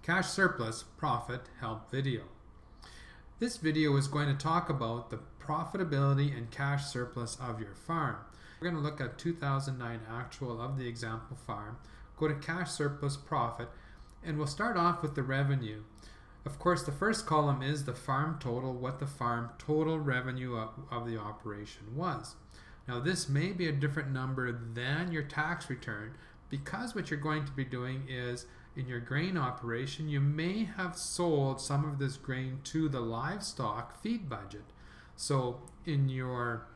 Cash Surplus Profit Help video. This video is going to talk about the profitability and cash surplus of your farm. We're going to look at 2009 actual of the example farm, go to cash surplus profit, and we'll start off with the revenue. Of course, the first column is the farm total, what the farm total revenue of the operation was. Now this may be a different number than your tax return because what you're going to be doing is in your grain operation, you may have sold some of this grain to the livestock feed budget. So in your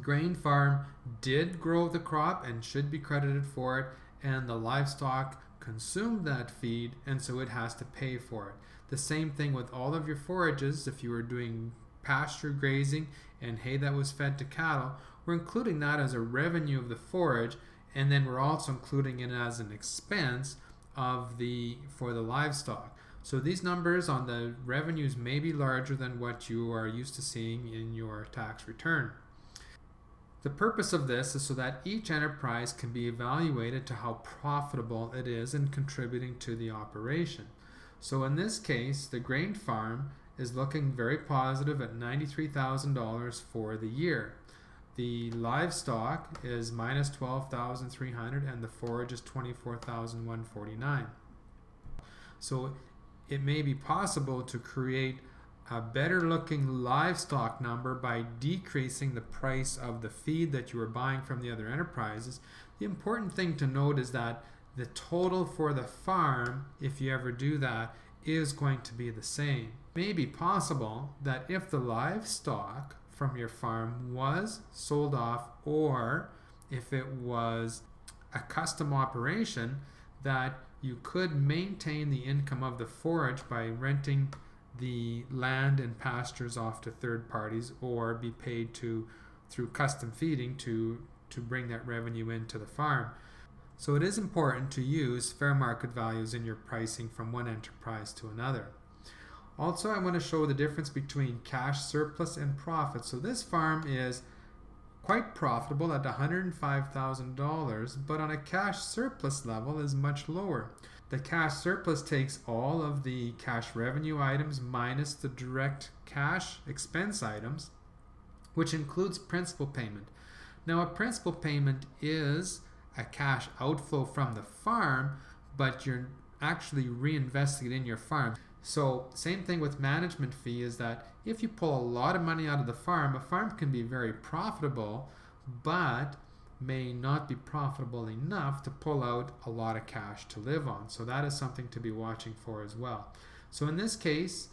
grain farm did grow the crop and should be credited for it, and the livestock consumed that feed, and so it has to pay for it. The same thing with all of your forages. If you were doing pasture grazing and hay that was fed to cattle, we're including that as a revenue of the forage, and then we're also including it as an expense for the livestock. So these numbers on the revenues may be larger than what you are used to seeing in your tax return. The purpose of this is so that each enterprise can be evaluated to how profitable it is in contributing to the operation. So in this case, the grain farm is looking very positive at $93,000 for the year. The livestock is minus $12,300 and the forage is $24,149. So it may be possible to create a better looking livestock number by decreasing the price of the feed that you are buying from the other enterprises. The important thing to note is that the total for the farm, if you ever do that, is going to be the same. It may be possible that if the livestock from your farm was sold off, or if it was a custom operation, that you could maintain the income of the forage by renting the land and pastures off to third parties, or be paid through custom feeding to bring that revenue into the farm. So it is important to use fair market values in your pricing from one enterprise to another. Also, I want to show the difference between cash surplus and profit. So this farm is quite profitable at $105,000, but on a cash surplus level is much lower. The cash surplus takes all of the cash revenue items minus the direct cash expense items, which includes principal payment. Now a principal payment is a cash outflow from the farm, but you're actually reinvesting it in your farm. So same thing with management fee, is that if you pull a lot of money out of the farm, a farm can be very profitable, but may not be profitable enough to pull out a lot of cash to live on. So that is something to be watching for as well. So in this case,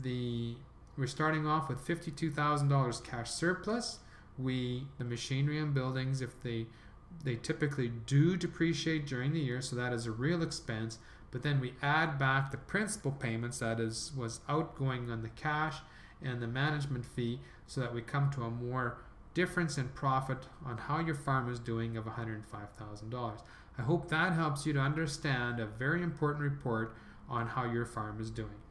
we're starting off with $52,000 cash surplus. The machinery and buildings, if they typically do depreciate during the year, so that is a real expense. But then we add back the principal payments, that was outgoing on the cash, and the management fee, so that we come to a more difference in profit on how your farm is doing of $105,000. I hope that helps you to understand a very important report on how your farm is doing.